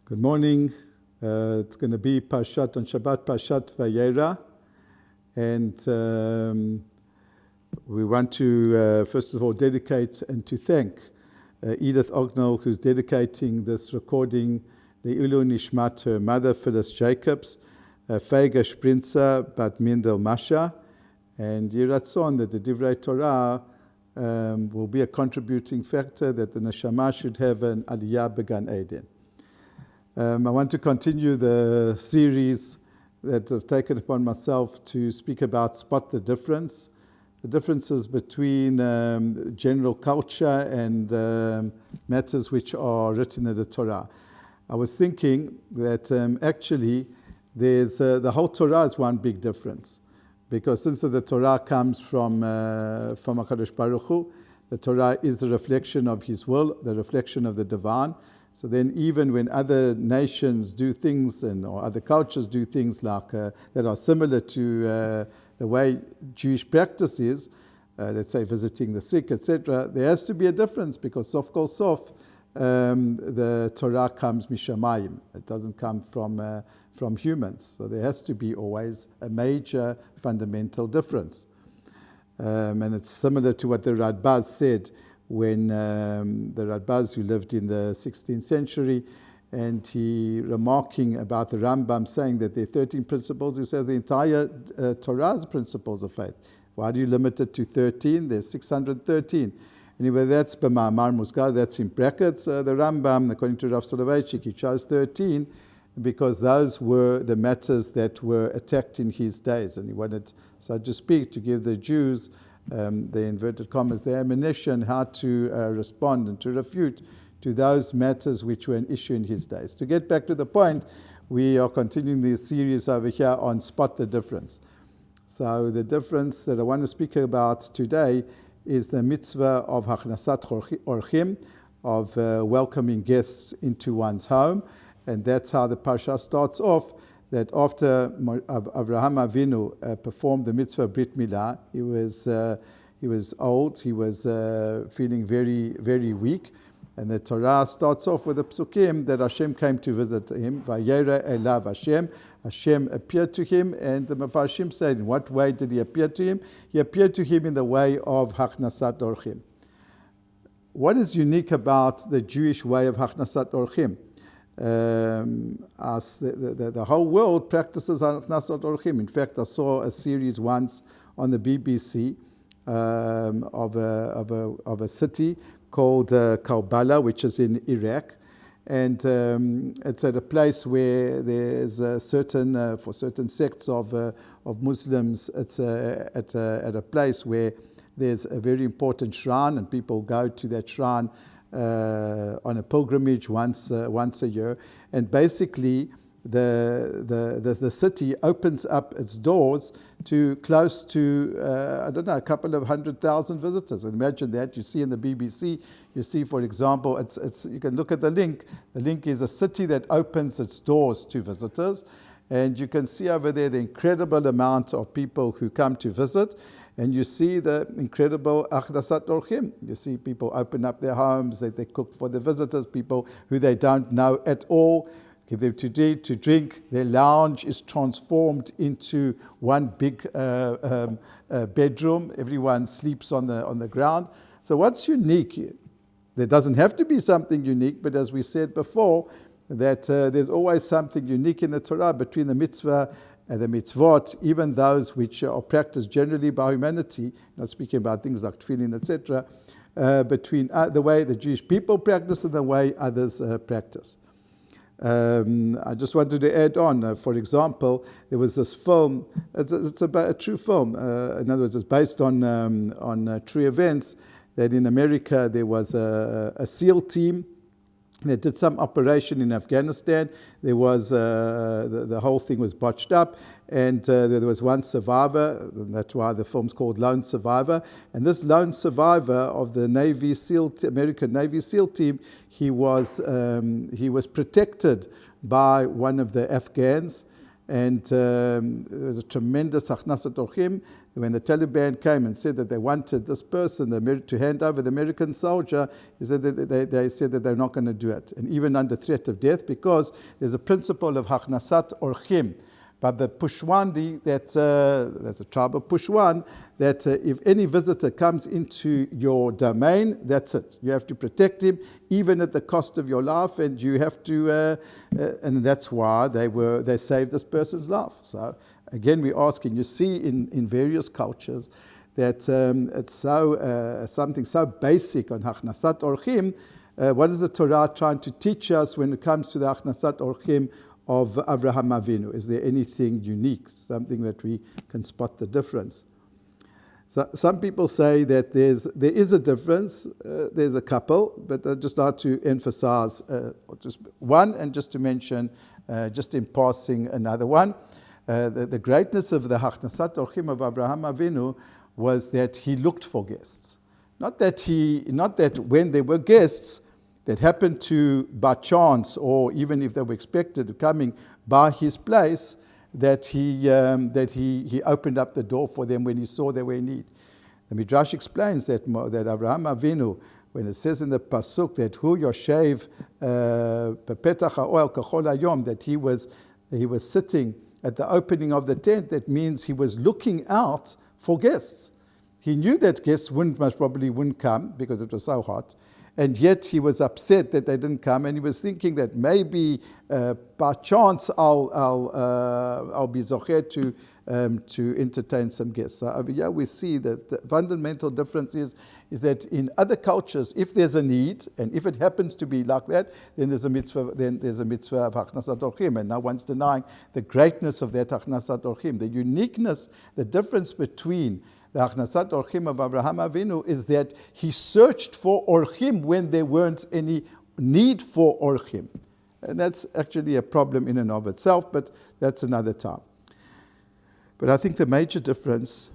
Good morning. It's going to be Parshat on Shabbat, Parshat Vayeira. And we want to, first of all, dedicate and to thank Edith Ognall, who's dedicating this recording, the Ilu Nishmat, her mother, Phyllis Jacobs, Feiga Sprinzer, Bat Mindel Masha, and Yiratzon, that the Divrei Torah will be a contributing factor, that the Neshama should have an Aliyah Began Eden. I want to continue the series that I've taken upon myself to speak about Spot the Difference, the differences between general culture and matters which are written in the Torah. I was thinking that actually there's the whole Torah is one big difference, because since the Torah comes from HaKadosh Baruch Hu, the Torah is the reflection of His will, the reflection of the divine. So then even when other nations do things or other cultures do things like that are similar to the way Jewish practice is, let's say visiting the sick, etc., there has to be a difference, because sof kol sof, the Torah comes mishamayim. It doesn't come from humans. So there has to be always a major fundamental difference. And it's similar to what the Radbaz said when the Radbaz, who lived in the 16th century, and he remarking about the Rambam saying that there are 13 principles, he says the entire Torah's principles of faith. Why do you limit it to 13? There's 613. Anyway, that's b'ma'amar musgar, that's in brackets. The Rambam, according to Rav Soloveitchik, he chose 13 because those were the matters that were attacked in his days, and he wanted, so to speak, to give the Jews the inverted commas, the ammunition how to respond and to refute to those matters which were an issue in his days. To get back to the point, we are continuing the series over here on Spot the Difference. So the difference that I want to speak about today is the mitzvah of Hachnasat Orchim, of welcoming guests into one's home. And that's how the Parsha starts off, that after Avraham Avinu performed the mitzvah Brit Milah, he was old, he was feeling very, very weak. And the Torah starts off with the psukim that Hashem came to visit him. Vayeira elav Hashem. Hashem appeared to him, and the Mefarshim said, in what way did he appear to him? He appeared to him in the way of Hachnasat Orchim. What is unique about the Jewish way of Hachnasat Orchim? The whole world practices Hachnasat Orchim. In fact, I saw a series once on the BBC of a city called Karbala, which is in Iraq, and it's at a place where there's a certain for certain sects of Muslims, it's at a place where there's a very important shrine, and people go to that shrine on a pilgrimage once a year, and basically the city opens up its doors to close to a couple of 100,000 visitors. And imagine that. You see in the BBC, you see, for example, it's you can look at the link. The link is a city that opens its doors to visitors, and you can see over there the incredible amount of people who come to visit. And you see the incredible Hachnasat Orchim. You see people open up their homes, they cook for the visitors, people who they don't know at all, give them to eat, to drink. Their lounge is transformed into one big bedroom. Everyone sleeps on the ground. So what's unique here? There doesn't have to be something unique, but as we said before, that there's always something unique in the Torah between the mitzvah and the mitzvot, even those which are practiced generally by humanity, not speaking about things like tefillin, etc., between the way the Jewish people practice and the way others practice. I just wanted to add on, for example, there was this film, it's about a true film, in other words, it's based on true events, that in America there was a SEAL team. They did some operation in Afghanistan. There was the whole thing was botched up, and there was one survivor. And that's why the film's called Lone Survivor. And this lone survivor of the American Navy SEAL team, he was protected by one of the Afghans, And there was a tremendous Achnasat Orchim. When the Taliban came and said that they wanted this person to hand over the American soldier, they said that they're not going to do it. And even under threat of death, because there's a principle of Achnasat Orchim. But the Pushwandi, that's a tribe of Pushwan, that if any visitor comes into your domain, that's it. You have to protect him, even at the cost of your life, and you have to, and that's why they saved this person's life. So again, we're asking, you see in various cultures that it's so something so basic on Achnasat Orchim. What is the Torah trying to teach us when it comes to the Achnasat Orchim of Avraham Avinu? Is there anything unique, something that we can spot the difference? So some people say that there is a difference. There's a couple, but I'd just like to emphasize just one, and just to mention, just in passing, another one. The greatness of the Achnasat Orchim of Avraham Avinu was that he looked for guests. Not that when there were guests that happened to, by chance, or even if they were expected coming by his place, that he opened up the door for them when he saw they were in need. The Midrash explains that Avraham Avinu, when it says in the pasuk that Hu Yoshev Bepetach Ha'oel Kachol Hayom, that he was sitting at the opening of the tent, that means he was looking out for guests. He knew that guests most probably wouldn't come because it was so hot. And yet he was upset that they didn't come, and he was thinking that maybe by chance I'll be zocher to entertain some guests. So over here we see that the fundamental difference is that in other cultures, if there's a need, and if it happens to be like that, then there's a mitzvah. Then there's a mitzvah of Achnasat Orchim, and no one's denying the greatness of that Achnasat Orchim, the uniqueness, the difference between the Achnasat Orchim of Avraham Avinu is that he searched for Orchim when there weren't any need for Orchim. And that's actually a problem in and of itself, but that's another time. But I think the major difference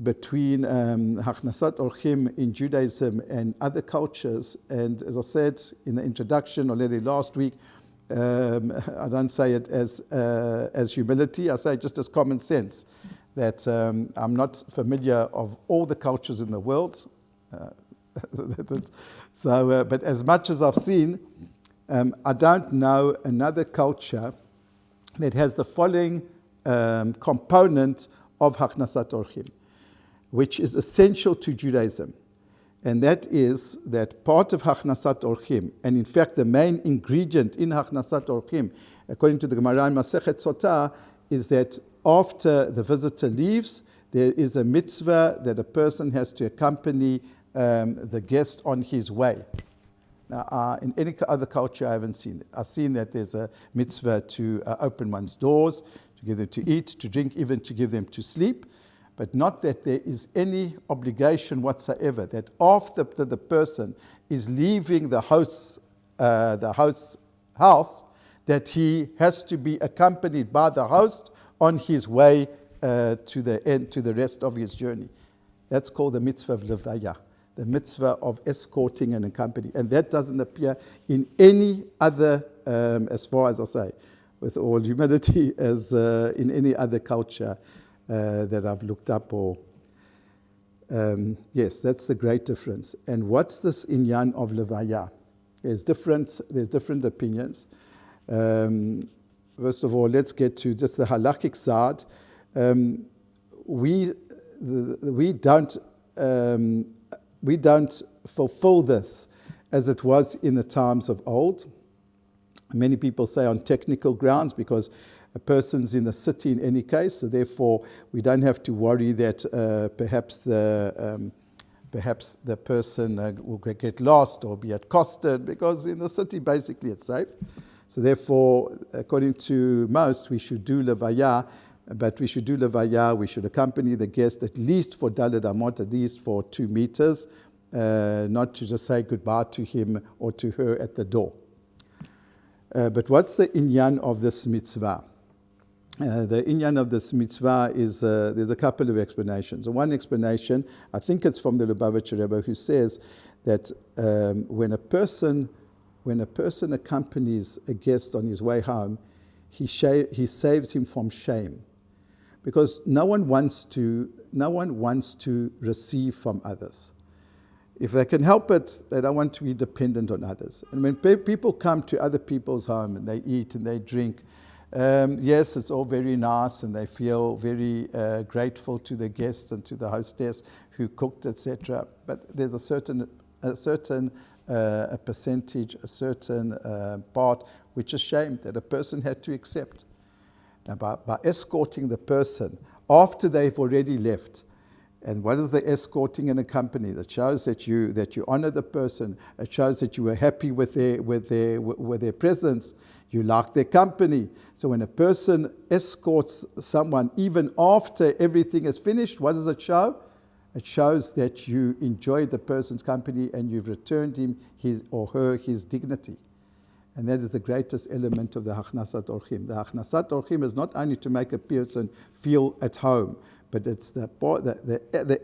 between Achnasat Orchim in Judaism and other cultures, and as I said in the introduction already last week, I don't say it as humility, I say it just as common sense. That I'm not familiar of all the cultures in the world. But as much as I've seen, I don't know another culture that has the following component of Achnasat Orchim, which is essential to Judaism. And that is that part of Achnasat Orchim, and in fact the main ingredient in Achnasat Orchim, according to the Gemara in Masechet Sotah, is that after the visitor leaves, there is a mitzvah that a person has to accompany the guest on his way. Now, in any other culture, I haven't seen it. I've seen that there's a mitzvah to open one's doors, to give them to eat, to drink, even to give them to sleep, but not that there is any obligation whatsoever, that after the person is leaving the host's house, that he has to be accompanied by the host on his way to the rest of his journey. That's called the mitzvah of levaya, the mitzvah of escorting and accompanying. And that doesn't appear in any other, as far as I say, with all humility, as in any other culture that I've looked up. Yes, that's the great difference. And what's this inyan of levaya? There's different opinions. First of all, let's get to just the halakhic side. We don't fulfill this as it was in the times of old. Many people say on technical grounds, because a person's in the city in any case, so therefore we don't have to worry that perhaps the person will get lost or be accosted, because in the city basically it's safe. So therefore, according to most, we should do levaya, but we should accompany the guest at least for Daled Amot, at least for 2 meters, not to just say goodbye to him or to her at the door. But what's the inyan of this mitzvah? The inyan of this mitzvah is, there's a couple of explanations. One explanation, I think it's from the Lubavitcher Rebbe, who says that when a person accompanies a guest on his way home, he saves him from shame. Because no one wants to receive from others. If they can help it, they don't want to be dependent on others. And when people come to other people's home and they eat and they drink, yes, it's all very nice and they feel very grateful to the guests and to the hostess who cooked, etc. But there's a certain percentage, a certain part which is shame that a person had to accept. Now, by escorting the person after they've already left, and what is the escorting in a company? That shows that you honor the person. It shows that you were happy with their presence. You like their company. So when a person escorts someone, even after everything is finished, what does it show? It shows that you enjoyed the person's company and you've returned him his or her his dignity. And that is the greatest element of the Hachnasat Orchim. The Hachnasat Orchim is not only to make a person feel at home, but it's the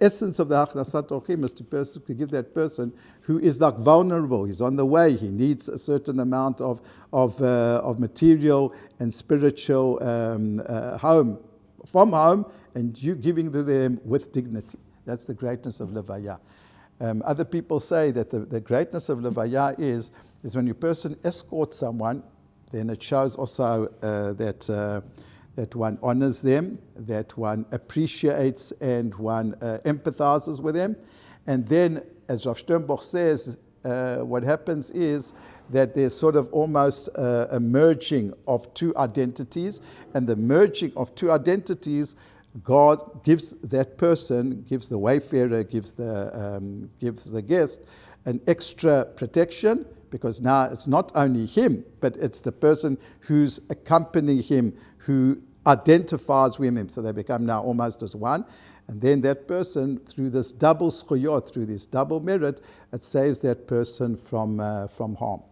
essence of the Hachnasat Orchim is to give that person who is like vulnerable. He's on the way. He needs a certain amount of material and spiritual home, and you giving to them with dignity. That's the greatness of Levaya. Other people say that the greatness of Levaya is when a person escorts someone, then it shows also that one honors them, that one appreciates and one empathizes with them. And then, as Rav Sternbuch says, what happens is that there's sort of almost a merging of two identities, and the merging of two identities, God gives that person, gives the wayfarer, gives the guest an extra protection, because now it's not only him, but it's the person who's accompanying him, who identifies with him. So they become now almost as one. And then that person, through this double schuyot, through this double merit, it saves that person from harm.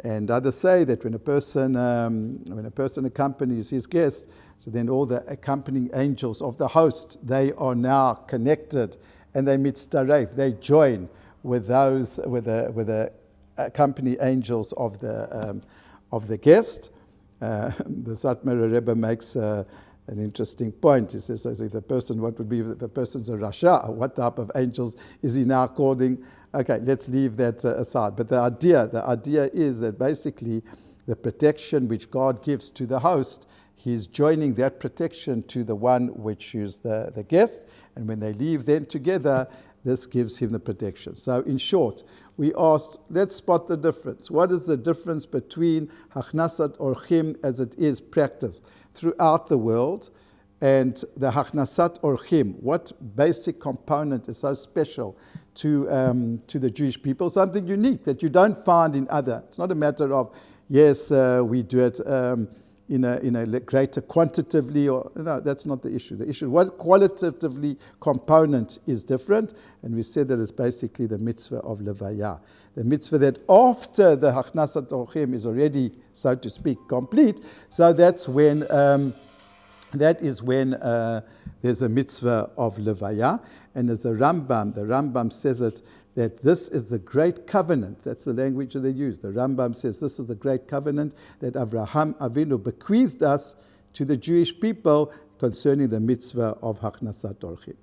And others say that when a person accompanies his guest, so then all the accompanying angels of the host, they are now connected, and they mitztaref, they join with the accompanying angels of the guest. The Satmar Rebbe makes an interesting point. He says, if the person, what would be if the person's a Rasha? What type of angels is he now calling? Okay, let's leave that aside. But the idea is that basically the protection which God gives to the host, he's joining that protection to the one which is the guest. And when they leave then together, this gives him the protection. So in short, we asked, let's spot the difference. What is the difference between Hachnasat Orchim as it is practiced throughout the world and the Hachnasat Orchim? What basic component is so special to the Jewish people? Something unique that you don't find in other. It's not a matter of, yes, we do it in a greater quantitatively, or no, that's not the issue. The issue, what qualitatively component is different, and we said that it's basically the mitzvah of Levaya. The mitzvah that after the Hachnasat Orchim is already, so to speak, complete, so that's when, there's a mitzvah of Levaya, and as the Rambam says it, that this is the great covenant. That's the language that they use. The Rambam says this is the great covenant that Avraham Avinu bequeathed us to the Jewish people concerning the mitzvah of Hachnasat Orchim.